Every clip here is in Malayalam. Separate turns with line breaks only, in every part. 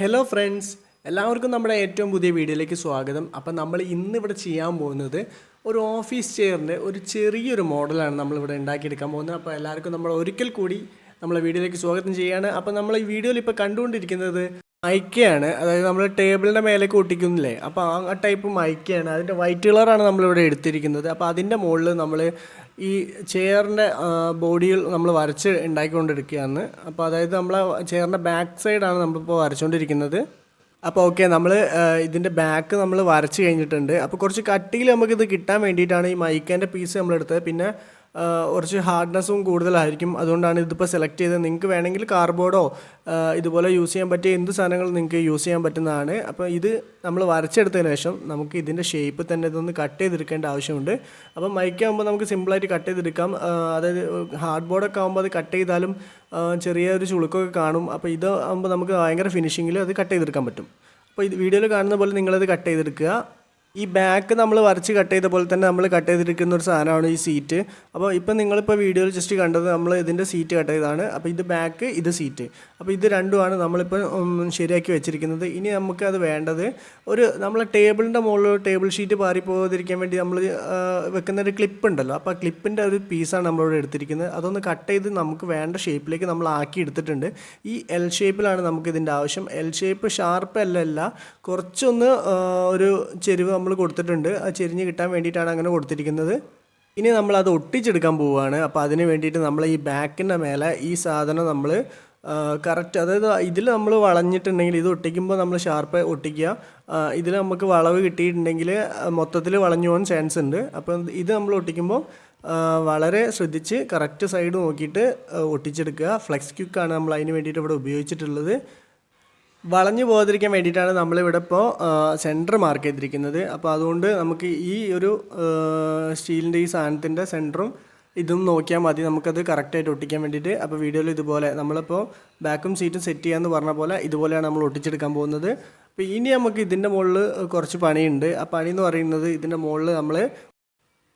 ഹലോ ഫ്രണ്ട്സ്, എല്ലാവർക്കും നമ്മുടെ ഏറ്റവും പുതിയ വീഡിയോയിലേക്ക് സ്വാഗതം. അപ്പം നമ്മൾ ഇന്നിവിടെ ചെയ്യാൻ പോകുന്നത് ഒരു ഓഫീസ് ചെയറിൻ്റെ ഒരു ചെറിയൊരു മോഡലാണ് നമ്മളിവിടെ ഉണ്ടാക്കിയെടുക്കാൻ പോകുന്നത്. അപ്പോൾ എല്ലാവർക്കും നമ്മൾ ഒരിക്കൽ കൂടി നമ്മളെ വീഡിയോയിലേക്ക് സ്വാഗതം ചെയ്യുകയാണ്. അപ്പോൾ നമ്മൾ ഈ വീഡിയോയിൽ ഇപ്പോൾ കണ്ടുകൊണ്ടിരിക്കുന്നത് മൈക്കയാണ്, അതായത് നമ്മൾ ടേബിളിൻ്റെ മേലേക്ക് ഒട്ടിക്കുന്നില്ലേ, അപ്പോൾ ആ ടൈപ്പ് മൈക്കയാണ്. അതിൻ്റെ വൈറ്റ് കളറാണ് നമ്മളിവിടെ എടുത്തിരിക്കുന്നത്. അപ്പോൾ അതിൻ്റെ മുകളിൽ നമ്മൾ ഈ ചെയറിൻ്റെ ബോഡിയിൽ നമ്മൾ വരച്ച് ഉണ്ടാക്കിക്കൊണ്ടിരിക്കുകയാണ്. അപ്പോൾ അതായത് നമ്മളെ ചെയറിൻ്റെ ബാക്ക് സൈഡാണ് നമ്മളിപ്പോൾ വരച്ചുകൊണ്ടിരിക്കുന്നത്. അപ്പോൾ ഓക്കെ, നമ്മൾ ഇതിൻ്റെ ബാക്ക് നമ്മൾ വരച്ച് കഴിഞ്ഞിട്ടുണ്ട്. അപ്പോൾ കുറച്ച് കട്ടിയിൽ നമുക്കിത് കിട്ടാൻ വേണ്ടിയിട്ടാണ് ഈ മൈക്കേൻ്റെ പീസ് നമ്മളെടുത്തത്. പിന്നെ കുറച്ച് ഹാർഡ്നെസ്സും കൂടുതലായിരിക്കും, അതുകൊണ്ടാണ് ഇതിപ്പോൾ സെലക്ട് ചെയ്തത്. നിങ്ങൾക്ക് വേണമെങ്കിൽ കാർഡ്ബോർഡോ ഇതുപോലെ യൂസ് ചെയ്യാൻ പറ്റിയ എന്ത് സാധനങ്ങൾ നിങ്ങൾക്ക് യൂസ് ചെയ്യാൻ പറ്റുന്നതാണ്. അപ്പോൾ ഇത് നമ്മൾ വരച്ചെടുത്തതിന് ശേഷം നമുക്ക് ഇതിൻ്റെ ഷേപ്പ് തന്നെ ഇതൊന്ന് കട്ട് ചെയ്തെടുക്കേണ്ട ആവശ്യമുണ്ട്. അപ്പോൾ മൈക്കാകുമ്പോൾ നമുക്ക് സിമ്പിളായിട്ട് കട്ട് ചെയ്തെടുക്കാം. അതായത് ഹാർഡ് ബോർഡൊക്കെ ആകുമ്പോൾ അത് കട്ട് ചെയ്താലും ചെറിയൊരു ചുളുക്കൊക്കെ കാണും. അപ്പോൾ ഇത് ആകുമ്പോൾ നമുക്ക് ഭയങ്കര ഫിനിഷിങ്ങിൽ അത് കട്ട് ചെയ്തെടുക്കാൻ പറ്റും. അപ്പോൾ ഇത് വീഡിയോയിൽ കാണുന്ന പോലെ നിങ്ങളത് കട്ട് ചെയ്തെടുക്കുക. ഈ ബാക്ക് നമ്മൾ വരച്ച് കട്ട് ചെയ്ത പോലെ തന്നെ നമ്മൾ കട്ട് ചെയ്തിരിക്കുന്ന ഒരു സാധനമാണ് ഈ സീറ്റ്. അപ്പോൾ ഇപ്പം നിങ്ങളിപ്പോൾ വീഡിയോയിൽ ജസ്റ്റ് കണ്ടത് നമ്മൾ ഇതിൻ്റെ സീറ്റ് കട്ട് ചെയ്തതാണ്. അപ്പോൾ ഇത് ബാക്ക്, ഇത് സീറ്റ്. അപ്പോൾ ഇത് രണ്ടുമാണ് നമ്മളിപ്പോൾ ശരിയാക്കി വെച്ചിരിക്കുന്നത്. ഇനി നമുക്കത് വേണ്ടത് നമ്മളെ ടേബിളിൻ്റെ മുകളിൽ ടേബിൾ ഷീറ്റ് പാറിപ്പോകാതിരിക്കാൻ വേണ്ടി നമ്മൾ വെക്കുന്ന ഒരു ക്ലിപ്പ് ഉണ്ടല്ലോ. അപ്പോൾ ആ ക്ലിപ്പിൻ്റെ ഒരു പീസാണ് നമ്മളിവിടെ എടുത്തിരിക്കുന്നത്. അതൊന്ന് കട്ട് ചെയ്ത് നമുക്ക് വേണ്ട ഷേപ്പിലേക്ക് നമ്മൾ ആക്കി എടുത്തിട്ടുണ്ട്. ഈ എൽ ഷേപ്പിലാണ് നമുക്കിതിൻ്റെ ആവശ്യം. എൽ ഷേപ്പ് ഷാർപ്പ് അല്ല, കുറച്ചൊന്ന് ഒരു ചെരിവ് നമ്മൾ കൊടുത്തിട്ടുണ്ട്. അത് ചെരിഞ്ഞ് കിട്ടാൻ വേണ്ടിയിട്ടാണ് അങ്ങനെ കൊടുത്തിരിക്കുന്നത്. ഇനി നമ്മളത് ഒട്ടിച്ചെടുക്കാൻ പോവുകയാണ്. അപ്പോൾ അതിന് വേണ്ടിയിട്ട് നമ്മൾ ഈ ബാക്കിൻ്റെ മേലെ ഈ സാധനം നമ്മൾ കറക്റ്റ്, അതായത് ഇതിൽ നമ്മൾ വളഞ്ഞിട്ടുണ്ടെങ്കിൽ ഇത് ഒട്ടിക്കുമ്പോൾ നമ്മൾ ഷാർപ്പ് ഒട്ടിക്കുക. ഇതിൽ നമുക്ക് വളവ് കിട്ടിയിട്ടുണ്ടെങ്കിൽ മൊത്തത്തിൽ വളഞ്ഞു പോകാൻ ചാൻസ് ഉണ്ട്. അപ്പം ഇത് നമ്മൾ ഒട്ടിക്കുമ്പോൾ വളരെ ശ്രദ്ധിച്ച് കറക്റ്റ് സൈഡ് നോക്കിയിട്ട് ഒട്ടിച്ചെടുക്കുക. ഫ്ലെക്സ് ക്വിക്കാണ് നമ്മൾ അതിന് വേണ്ടിയിട്ട് ഇവിടെ ഉപയോഗിച്ചിട്ടുള്ളത്. വളഞ്ഞു പോകാതിരിക്കാൻ വേണ്ടിയിട്ടാണ് നമ്മളിവിടെ ഇപ്പോൾ സെൻറ്റർ മാർക്ക് ചെയ്തിരിക്കുന്നത്. അപ്പോൾ അതുകൊണ്ട് നമുക്ക് ഈ ഒരു സ്റ്റീലിൻ്റെ ഈ സാധനത്തിൻ്റെ സെൻറ്ററും ഇതും നോക്കിയാൽ മതി നമുക്കത് കറക്റ്റായിട്ട് ഒട്ടിക്കാൻ വേണ്ടിയിട്ട്. അപ്പോൾ വീഡിയോയിൽ ഇതുപോലെ നമ്മളിപ്പോൾ ബാക്കും സീറ്റും സെറ്റ് ചെയ്യാമെന്ന് പറഞ്ഞ പോലെ ഇതുപോലെയാണ് നമ്മൾ ഒട്ടിച്ചെടുക്കാൻ പോകുന്നത്. അപ്പോൾ ഇനി നമുക്ക് ഇതിൻ്റെ മുകളിൽ കുറച്ച് പണിയുണ്ട്. ആ പണി എന്ന് പറയുന്നത് ഇതിൻ്റെ മുകളിൽ നമ്മൾ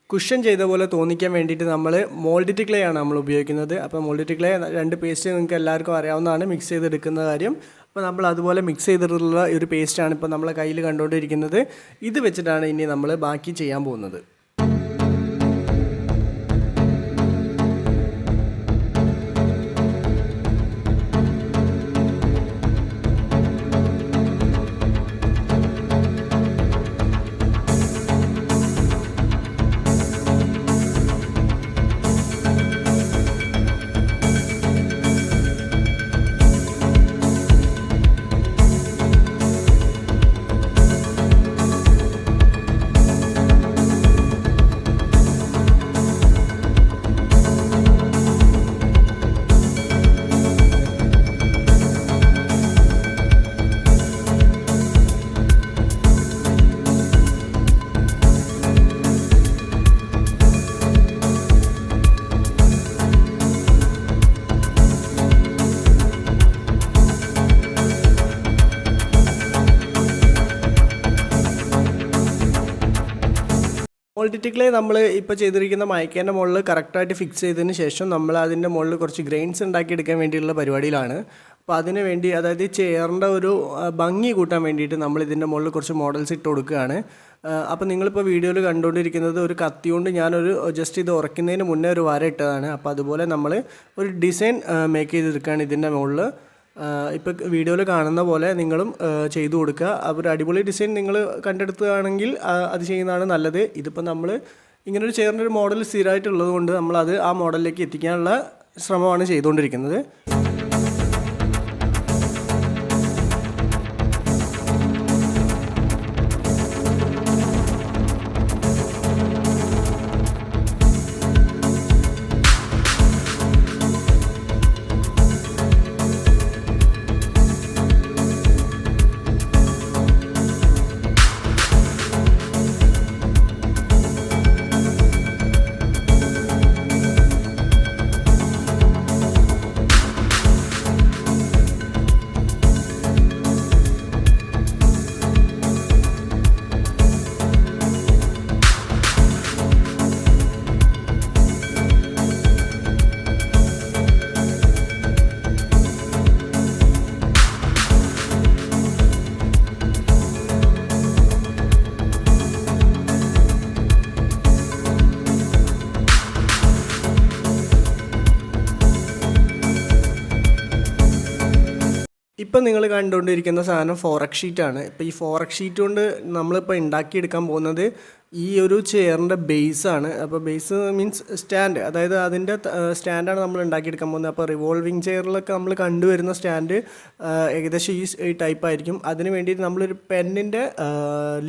കുഷൻ ചെയ്ത പോലെ തോന്നിക്കാൻ വേണ്ടിയിട്ട് നമ്മൾ മോൾഡിറ്റ് ക്ലേ ആണ് നമ്മൾ ഉപയോഗിക്കുന്നത്. അപ്പോൾ മോൾഡിറ്റ് ക്ലേ 2 പേസ്റ്റ് നിങ്ങൾക്ക് എല്ലാവർക്കും അറിയാവുന്നതാണ്, മിക്സ് ചെയ്തെടുക്കുന്ന കാര്യം. അപ്പോൾ നമ്മൾ അതുപോലെ മിക്സ് ചെയ്തിട്ടുള്ള ഒരു പേസ്റ്റാണ് ഇപ്പോൾ നമ്മളെ കയ്യിൽ കണ്ടുകൊണ്ടിരിക്കുന്നത്. ഇത് വെച്ചിട്ടാണ് ഇനി നമ്മൾ ബാക്കി ചെയ്യാൻ പോകുന്നത്. മോൾഡിറ്റ് ക്ലേ നമ്മൾ ഇപ്പോൾ ചെയ്തിരിക്കുന്ന മൈക്കേൻ്റെ മുകളിൽ കറക്റ്റായിട്ട് ഫിക്സ് ചെയ്തതിന് ശേഷം നമ്മൾ അതിൻ്റെ മുകളിൽ കുറച്ച് ഗ്രെയിൻസ് ഉണ്ടാക്കിയെടുക്കാൻ വേണ്ടിയിട്ടുള്ള പരിപാടിയിലാണ്. അപ്പോൾ അതിന് വേണ്ടി, അതായത് ചെയറിൻ്റെ ഒരു ഭംഗി കൂട്ടാൻ വേണ്ടിയിട്ട് നമ്മൾ ഇതിൻ്റെ മുകളിൽ കുറച്ച് മോഡൽസ് ഇട്ട് കൊടുക്കുകയാണ്. അപ്പോൾ നിങ്ങളിപ്പോൾ വീഡിയോയിൽ കണ്ടുകൊണ്ടിരിക്കുന്നത് ഒരു കത്തി കൊണ്ട് ഞാനൊരു ജസ്റ്റ് ഇത് ഉറക്കുന്നതിന് മുന്നേ ഒരു വര ഇട്ടതാണ്. അപ്പോൾ അതുപോലെ നമ്മൾ ഒരു ഡിസൈൻ മേക്ക് ചെയ്തെടുക്കുകയാണ് ഇതിൻ്റെ മുകളിൽ. ഇപ്പോൾ വീഡിയോയിൽ കാണുന്ന പോലെ നിങ്ങളും ചെയ്തു കൊടുക്കുക. ഒരു അടിപൊളി ഡിസൈൻ നിങ്ങൾ കണ്ടെടുത്തുകയാണെങ്കിൽ അത് ചെയ്യുന്നതാണ് നല്ലത്. ഇതിപ്പോൾ നമ്മൾ ഇങ്ങനൊരു ചെയറിൻ്റെ ഒരു മോഡൽ സ്ഥിരമായിട്ടുള്ളത് കൊണ്ട് നമ്മളത് ആ മോഡലിലേക്ക് എത്തിക്കാനുള്ള ശ്രമമാണ് ചെയ്തുകൊണ്ടിരിക്കുന്നത്. ഇപ്പം നിങ്ങൾ കണ്ടുകൊണ്ടിരിക്കുന്ന സാധനം ഫോറക് ഷീറ്റാണ്. ഇപ്പോൾ ഈ ഫോറക് ഷീറ്റ് കൊണ്ട് നമ്മളിപ്പോൾ ഉണ്ടാക്കിയെടുക്കാൻ പോകുന്നത് ഈ ഒരു ചെയറിൻ്റെ ബേസാണ്. അപ്പോൾ ബേസ് മീൻസ് സ്റ്റാൻഡ്, അതായത് അതിൻ്റെ സ്റ്റാൻഡാണ് നമ്മൾ ഉണ്ടാക്കിയെടുക്കാൻ പോകുന്നത്. അപ്പോൾ റിവോൾവിങ് ചെയറിലൊക്കെ നമ്മൾ കണ്ടുവരുന്ന സ്റ്റാൻഡ് ഏകദേശം ഈ ടൈപ്പ് ആയിരിക്കും. അതിന് വേണ്ടിയിട്ട് നമ്മളൊരു പെന്നിൻ്റെ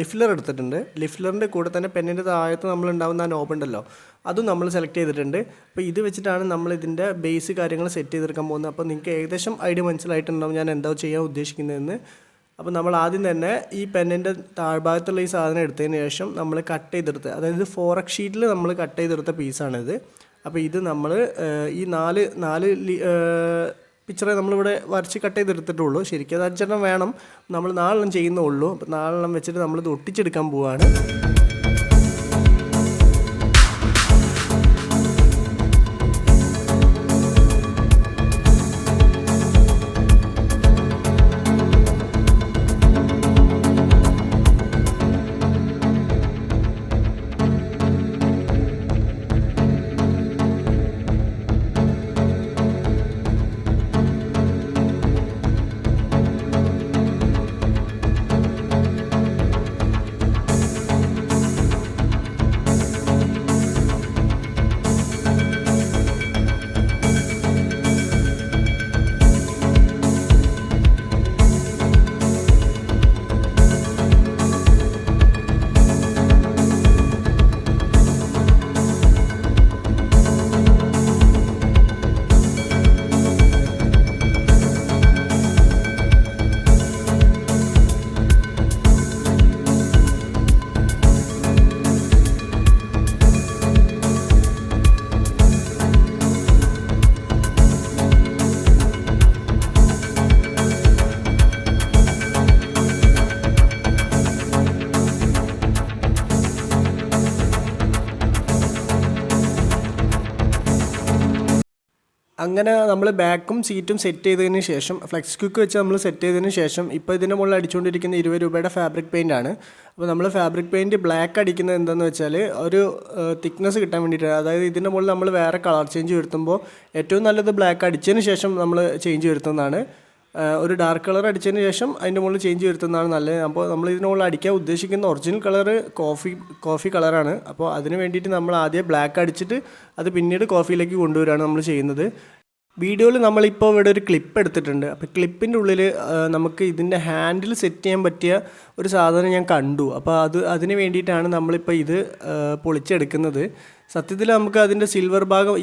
ലിഫ്ലർ എടുത്തിട്ടുണ്ട്. ലിഫ്ലറിൻ്റെ കൂടെ തന്നെ പെന്നിൻ്റെ താഴത്ത് നമ്മളുണ്ടാകുന്ന ആ നോബ് ഉണ്ടല്ലോ, അതും നമ്മൾ സെലക്ട് ചെയ്തിട്ടുണ്ട്. അപ്പോൾ ഇത് വെച്ചിട്ടാണ് നമ്മൾ ഇതിൻ്റെ ബേസ് കാര്യങ്ങൾ സെറ്റ് ചെയ്തെടുക്കാൻ പോകുന്നത്. അപ്പോൾ നിങ്ങൾക്ക് ഏകദേശം ഐഡിയ മനസ്സിലായിട്ടുണ്ടാവും ഞാൻ എന്താ ചെയ്യാൻ ഉദ്ദേശിക്കുന്നതെന്ന്. അപ്പോൾ നമ്മൾ ആദ്യം തന്നെ ഈ പെന്നിൻ്റെ താഴ്ഭാഗത്തുള്ള ഈ സാധനം എടുത്തതിന് ശേഷം നമ്മൾ കട്ട് ചെയ്തെടുത്ത്, അതായത് ഫോറക് ഷീറ്റിൽ നമ്മൾ കട്ട് ചെയ്തെടുത്ത പീസാണിത്. അപ്പോൾ ഇത് നമ്മൾ ഈ നാല് പിക്ചറെ നമ്മളിവിടെ വരച്ച് കട്ട് ചെയ്തെടുത്തിട്ടുള്ളൂ. ശരിക്കും അത് 5 വേണം, നമ്മൾ 4 ചെയ്യുന്നുള്ളൂ. അപ്പോൾ 4 വെച്ചിട്ട് നമ്മളിത് ഒട്ടിച്ചെടുക്കാൻ പോവുകയാണ്. അങ്ങനെ നമ്മൾ ബാക്കും സീറ്റും സെറ്റ് ചെയ്തതിന് ശേഷം ഫ്ലെക്സ് ക്വിക്ക് വെച്ച് നമ്മൾ സെറ്റ് ചെയ്തതിന് ശേഷം ഇപ്പോൾ ഇതിൻ്റെ മുകളിൽ അടിച്ചുകൊണ്ടിരിക്കുന്ന 20 രൂപയുടെ ഫാബ്രിക് പെയിൻ്റ് ആണ്. അപ്പോൾ നമ്മൾ ഫാബ്രിക് പെയിൻറ്റ് ബ്ലാക്ക് അടിക്കുന്നത് എന്താണെന്ന് വെച്ചാൽ ഒരു തിക്നെസ് കിട്ടാൻ വേണ്ടിയിട്ടാണ്. അതായത് ഇതിൻ്റെ മുകളിൽ നമ്മൾ വേറെ കളർ ചേഞ്ച് വരുത്തുമ്പോൾ ഏറ്റവും നല്ലത് ബ്ലാക്ക് അടിച്ചതിന് ശേഷം നമ്മൾ ചേഞ്ച് വരുത്തുന്നതാണ്. ഒരു ഡാർക്ക് കളർ അടിച്ചതിന് ശേഷം അതിൻ്റെ മുകളിൽ ചേഞ്ച് വരുത്തുന്നതാണ് നല്ലത്. അപ്പോൾ നമ്മൾ ഇതിൻ്റെ മുകളിൽ അടിക്കാൻ ഉദ്ദേശിക്കുന്ന ഒറിജിനൽ കളർ കോഫി കളറാണ്. അപ്പോൾ അതിന് വേണ്ടിയിട്ട് നമ്മൾ ആദ്യം ബ്ലാക്ക് അടിച്ചിട്ട് അത് പിന്നീട് കോഫിയിലേക്ക് കൊണ്ടുവരികയാണ് നമ്മൾ ചെയ്യുന്നത്. വീഡിയോയിൽ നമ്മളിപ്പോൾ ഇവിടെ ഒരു ക്ലിപ്പ് എടുത്തിട്ടുണ്ട്. അപ്പോൾ ക്ലിപ്പിൻ്റെ ഉള്ളിൽ നമുക്ക് ഇതിൻ്റെ ഹാൻഡിൽ സെറ്റ് ചെയ്യാൻ പറ്റിയ ഒരു സാധനം ഞാൻ കണ്ടു. അപ്പോൾ അതിന് വേണ്ടിയിട്ടാണ് നമ്മളിപ്പോൾ ഇത് പൊളിച്ചെടുക്കുന്നത്. സത്യത്തിൽ നമുക്ക് അതിൻ്റെ സിൽവർ ഭാഗം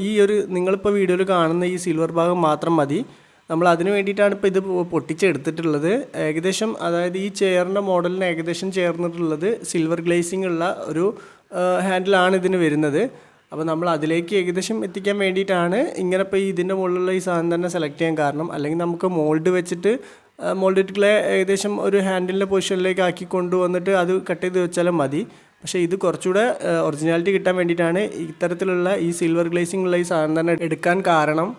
നിങ്ങളിപ്പോൾ വീഡിയോയിൽ കാണുന്ന ഈ സിൽവർ ഭാഗം മാത്രം മതി. നമ്മൾ അതിന് വേണ്ടിയിട്ടാണ് ഇപ്പോൾ ഇത് പൊട്ടിച്ചെടുത്തിട്ടുള്ളത്. ഏകദേശം അതായത് ഈ ചെയറിൻ്റെ മോഡലിന് ഏകദേശം ചേർന്നിട്ടുള്ളത് സിൽവർ ഗ്ലേസിംഗ് ഉള്ള ഒരു ഹാൻഡിലാണ് ഇതിന് വരുന്നത്. അപ്പോൾ നമ്മൾ അതിലേക്ക് ഏകദേശം എത്തിക്കാൻ വേണ്ടിയിട്ടാണ് ഇങ്ങനെ ഇപ്പോൾ ഇതിൻ്റെ മുകളിലുള്ള ഈ സാധനം തന്നെ സെലക്ട് ചെയ്യാൻ കാരണം. അല്ലെങ്കിൽ നമുക്ക് മോൾഡ് വെച്ചിട്ട് മോൾഡ് ക്ലേ ഏകദേശം ഒരു ഹാൻഡിലിൻ്റെ പൊസിഷനിലേക്ക് ആക്കി കൊണ്ടുവന്നിട്ട് അത് കട്ട് ചെയ്ത് വെച്ചാലും മതി. പക്ഷേ ഇത് കുറച്ചുകൂടെ ഒറിജിനാലിറ്റി കിട്ടാൻ വേണ്ടിയിട്ടാണ് ഇത്തരത്തിലുള്ള ഈ സിൽവർ ഗ്ലേസിംഗ് ഉള്ള ഈ സാധനം തന്നെ എടുക്കാൻ കാരണം.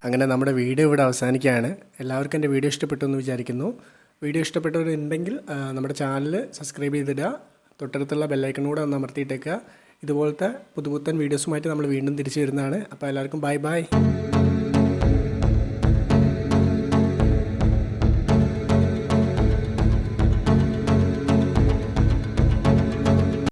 അങ്ങനെ നമ്മുടെ വീഡിയോ ഇവിടെ അവസാനിക്കുകയാണ്. എല്ലാവർക്കും എൻ്റെ വീഡിയോ ഇഷ്ടപ്പെട്ടു എന്ന് വിചാരിക്കുന്നു. വീഡിയോ ഇഷ്ടപ്പെട്ടവരുണ്ടെങ്കിൽ നമ്മുടെ ചാനൽ സബ്സ്ക്രൈബ് ചെയ്തിടുക. തൊട്ടടുത്തുള്ള ബെല്ലൈക്കൺ കൂടെ ഒന്ന് അമർത്തിയിട്ടേക്കുക. ഇതുപോലത്തെ പുതുപുത്തൻ വീഡിയോസുമായിട്ട് നമ്മൾ വീണ്ടും തിരിച്ചു വരുന്നതാണ്. അപ്പോൾ എല്ലാവർക്കും ബൈ.